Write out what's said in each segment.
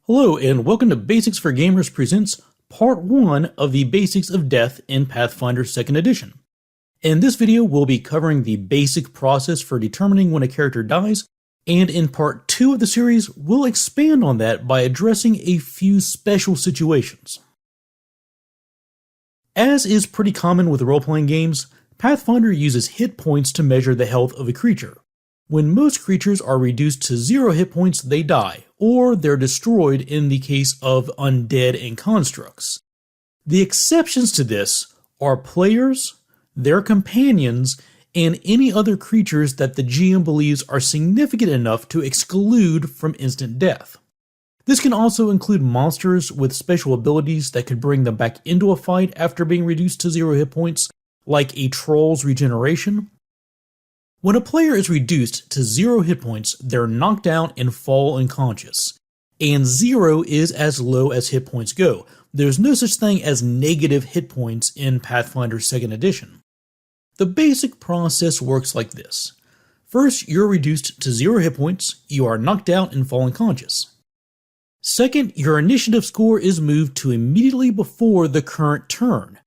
Hello and welcome to Basics for Gamers presents Part 1 of the Basics of Death in Pathfinder 2nd Edition. In this video, we'll be covering the basic process for determining when a character dies, and in Part 2 of the series, we'll expand on that by addressing a few special situations. As is pretty common with role-playing games, Pathfinder uses hit points to measure the health of a creature. When most creatures are reduced to 0 hit points, they die, or they're destroyed in the case of undead and constructs. The exceptions to this are players, their companions, and any other creatures that the GM believes are significant enough to exclude from instant death. This can also include monsters with special abilities that could bring them back into a fight after being reduced to 0 hit points, like a troll's regeneration. When a player is reduced to 0 hit points, they're knocked out and fall unconscious. And 0 is as low as hit points go. There's no such thing as negative hit points in Pathfinder 2nd Edition. The basic process works like this. First, you're reduced to 0 hit points, you are knocked out and fall unconscious. Second, your initiative score is moved to immediately before the current turn.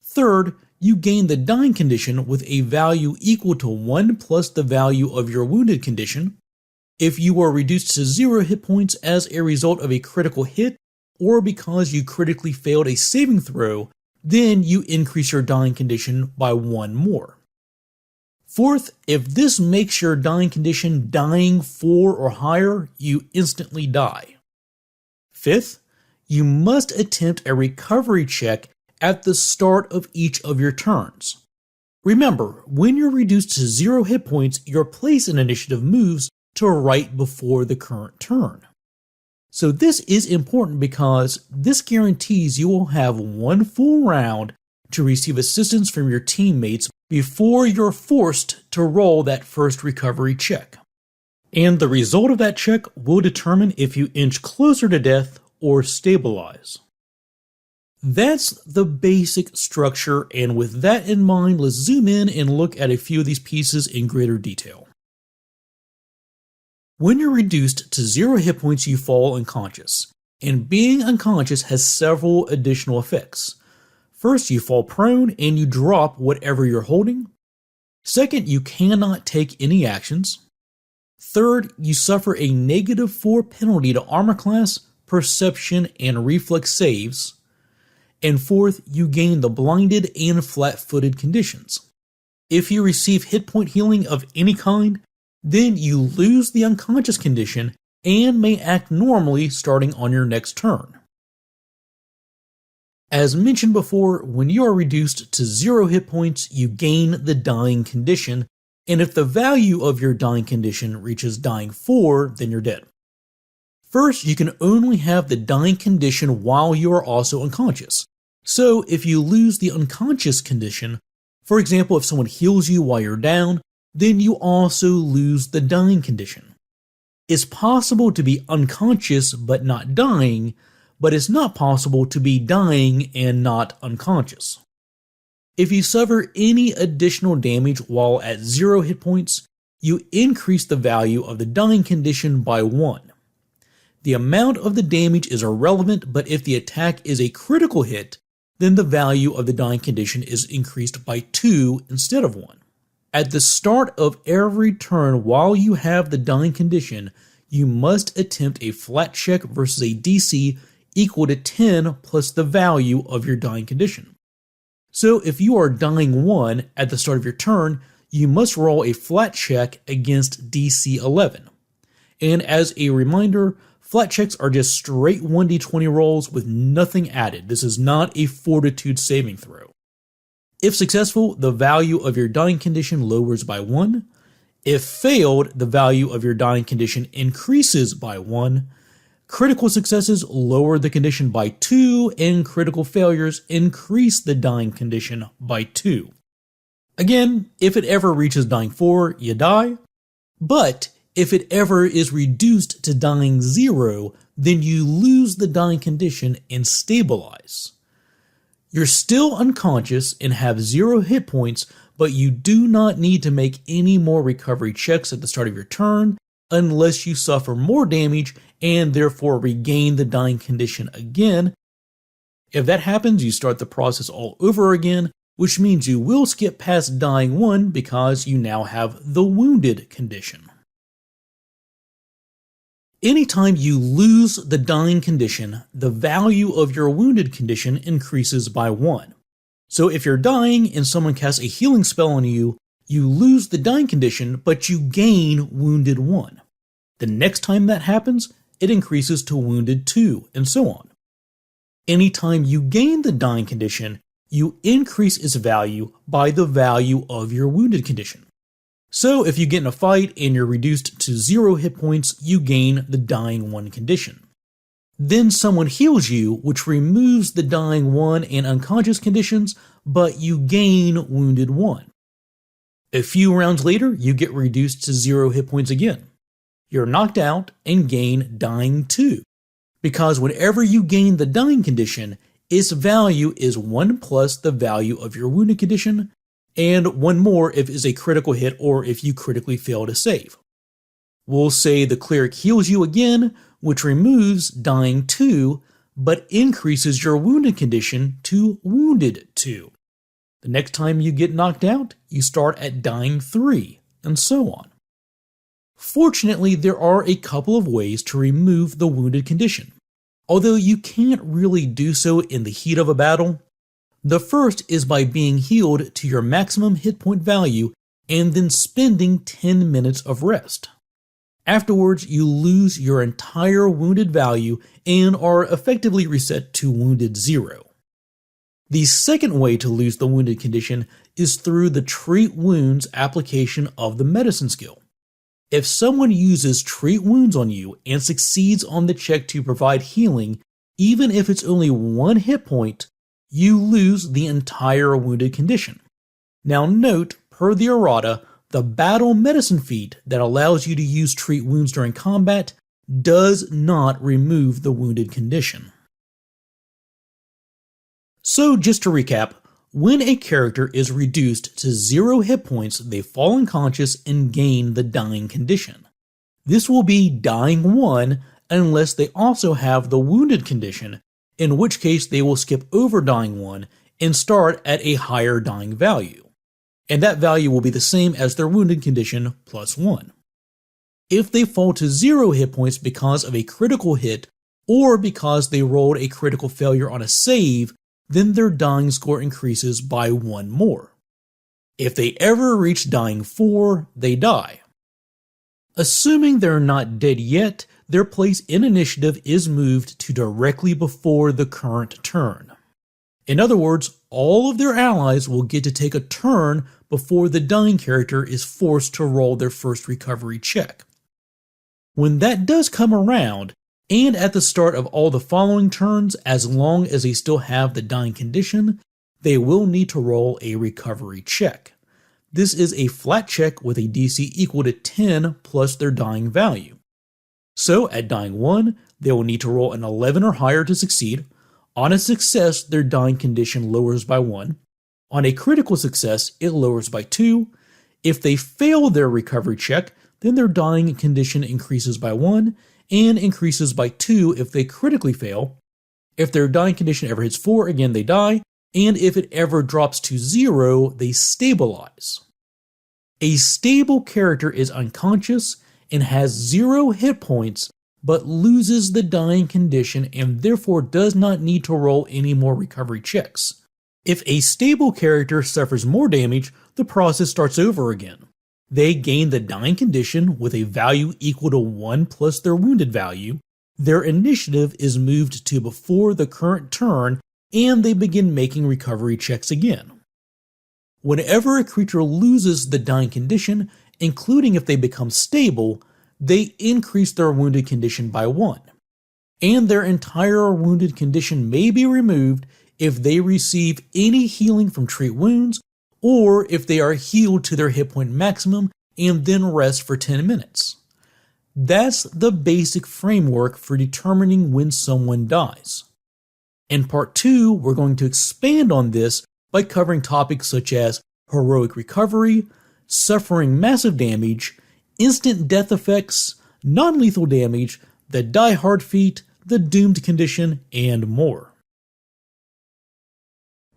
Third, you gain the dying condition with a value equal to 1 plus the value of your wounded condition. If you are reduced to 0 hit points as a result of a critical hit, or because you critically failed a saving throw, then you increase your dying condition by 1 more. Fourth, if this makes your dying condition dying 4 or higher, you instantly die. Fifth, you must attempt a recovery check at the start of each of your turns. Remember, when you're reduced to 0 hit points, your place in initiative moves to right before the current turn. So this is important because this guarantees you will have 1 full round to receive assistance from your teammates before you're forced to roll that first recovery check. And the result of that check will determine if you inch closer to death or stabilize. That's the basic structure, and with that in mind, let's zoom in and look at a few of these pieces in greater detail. When you're reduced to 0 hit points, you fall unconscious, and being unconscious has several additional effects. First, you fall prone and you drop whatever you're holding. Second, you cannot take any actions. Third, you suffer a -4 penalty to armor class, perception, and reflex saves. And fourth, you gain the blinded and flat-footed conditions. If you receive hit point healing of any kind, then you lose the unconscious condition and may act normally starting on your next turn. As mentioned before, when you are reduced to 0 hit points, you gain the dying condition, and if the value of your dying condition reaches dying 4, then you're dead. First, you can only have the dying condition while you are also unconscious. So if you lose the unconscious condition, for example, if someone heals you while you're down, then you also lose the dying condition. It's possible to be unconscious but not dying, but it's not possible to be dying and not unconscious. If you suffer any additional damage while at 0 hit points, you increase the value of the dying condition by 1. The amount of the damage is irrelevant, but if the attack is a critical hit, then the value of the dying condition is increased by 2 instead of 1. At the start of every turn while you have the dying condition, you must attempt a flat check versus a DC equal to 10 plus the value of your dying condition. So if you are dying 1 at the start of your turn, you must roll a flat check against DC 11. And as a reminder, flat checks are just straight 1d20 rolls with nothing added. This is not a fortitude saving throw. If successful, the value of your dying condition lowers by 1. If failed, the value of your dying condition increases by 1. Critical successes lower the condition by 2, and critical failures increase the dying condition by 2. Again, if it ever reaches dying 4, you die. But if it ever is reduced to dying 0, then you lose the dying condition and stabilize. You're still unconscious and have 0 hit points, but you do not need to make any more recovery checks at the start of your turn unless you suffer more damage and therefore regain the dying condition again. If that happens, you start the process all over again, which means you will skip past dying 1 because you now have the wounded condition. Anytime you lose the dying condition, the value of your wounded condition increases by 1. So if you're dying and someone casts a healing spell on you, you lose the dying condition, but you gain wounded 1. The next time that happens, it increases to wounded 2, and so on. Anytime you gain the dying condition, you increase its value by the value of your wounded condition. So if you get in a fight and you're reduced to 0 hit points, you gain the dying 1 condition. Then someone heals you, which removes the dying 1 and unconscious conditions, but you gain wounded 1. A few rounds later, you get reduced to 0 hit points again. You're knocked out and gain dying 2. Because whenever you gain the dying condition, its value is 1 plus the value of your wounded condition, and 1 more if it's a critical hit or if you critically fail to save. We'll say the cleric heals you again, which removes dying 2, but increases your wounded condition to wounded 2. The next time you get knocked out, you start at dying 3, and so on. Fortunately, there are a couple of ways to remove the wounded condition, although you can't really do so in the heat of a battle. The first is by being healed to your maximum hit point value and then spending 10 minutes of rest. Afterwards, you lose your entire wounded value and are effectively reset to wounded 0. The second way to lose the wounded condition is through the treat wounds application of the medicine skill. If someone uses treat wounds on you and succeeds on the check to provide healing, even if it's only 1 hit point, you lose the entire wounded condition. Now note, per the errata, the battle medicine feat that allows you to use treat wounds during combat does not remove the wounded condition. So just to recap, when a character is reduced to 0 hit points, they fall unconscious and gain the dying condition. This will be dying 1 unless they also have the wounded condition, in which case they will skip over dying 1 and start at a higher dying value. And that value will be the same as their wounded condition plus 1. If they fall to 0 hit points because of a critical hit or because they rolled a critical failure on a save, then their dying score increases by 1 more. If they ever reach dying 4, they die. Assuming they're not dead yet, their place in initiative is moved to directly before the current turn. In other words, all of their allies will get to take a turn before the dying character is forced to roll their first recovery check. When that does come around, and at the start of all the following turns, as long as they still have the dying condition, they will need to roll a recovery check. This is a flat check with a DC equal to 10 plus their dying value. So at dying 1, they will need to roll an 11 or higher to succeed. On a success, their dying condition lowers by 1. On a critical success, it lowers by 2. If they fail their recovery check, then their dying condition increases by 1 and increases by 2 if they critically fail. If their dying condition ever hits 4, again they die, and if it ever drops to 0, they stabilize. A stable character is unconscious and has 0 hit points, but loses the dying condition and therefore does not need to roll any more recovery checks. If a stable character suffers more damage, the process starts over again. They gain the dying condition with a value equal to 1 plus their wounded value. Their initiative is moved to before the current turn, and they begin making recovery checks again. Whenever a creature loses the dying condition, including if they become stable, they increase their wounded condition by 1. And their entire wounded condition may be removed if they receive any healing from treat wounds, or if they are healed to their hit point maximum and then rest for 10 minutes. That's the basic framework for determining when someone dies. In part 2, we're going to expand on this by covering topics such as heroic recovery, suffering massive damage, instant death effects, non-lethal damage, the Die Hard feat, the doomed condition, and more.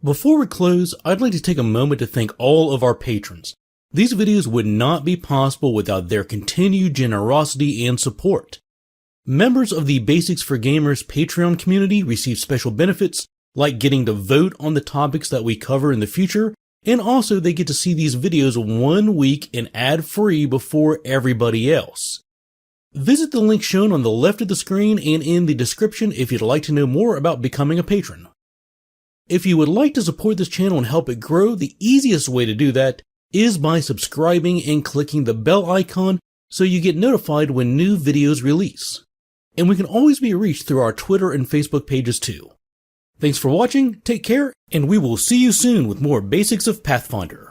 Before we close, I'd like to take a moment to thank all of our patrons. These videos would not be possible without their continued generosity and support. Members of the Basics for Gamers Patreon community receive special benefits, like getting to vote on the topics that we cover in the future, and also they get to see these videos 1 week and ad-free before everybody else. Visit the link shown on the left of the screen and in the description if you'd like to know more about becoming a patron. If you would like to support this channel and help it grow, the easiest way to do that is by subscribing and clicking the bell icon so you get notified when new videos release. And we can always be reached through our Twitter and Facebook pages too. Thanks for watching, take care, and we will see you soon with more Basics of Pathfinder.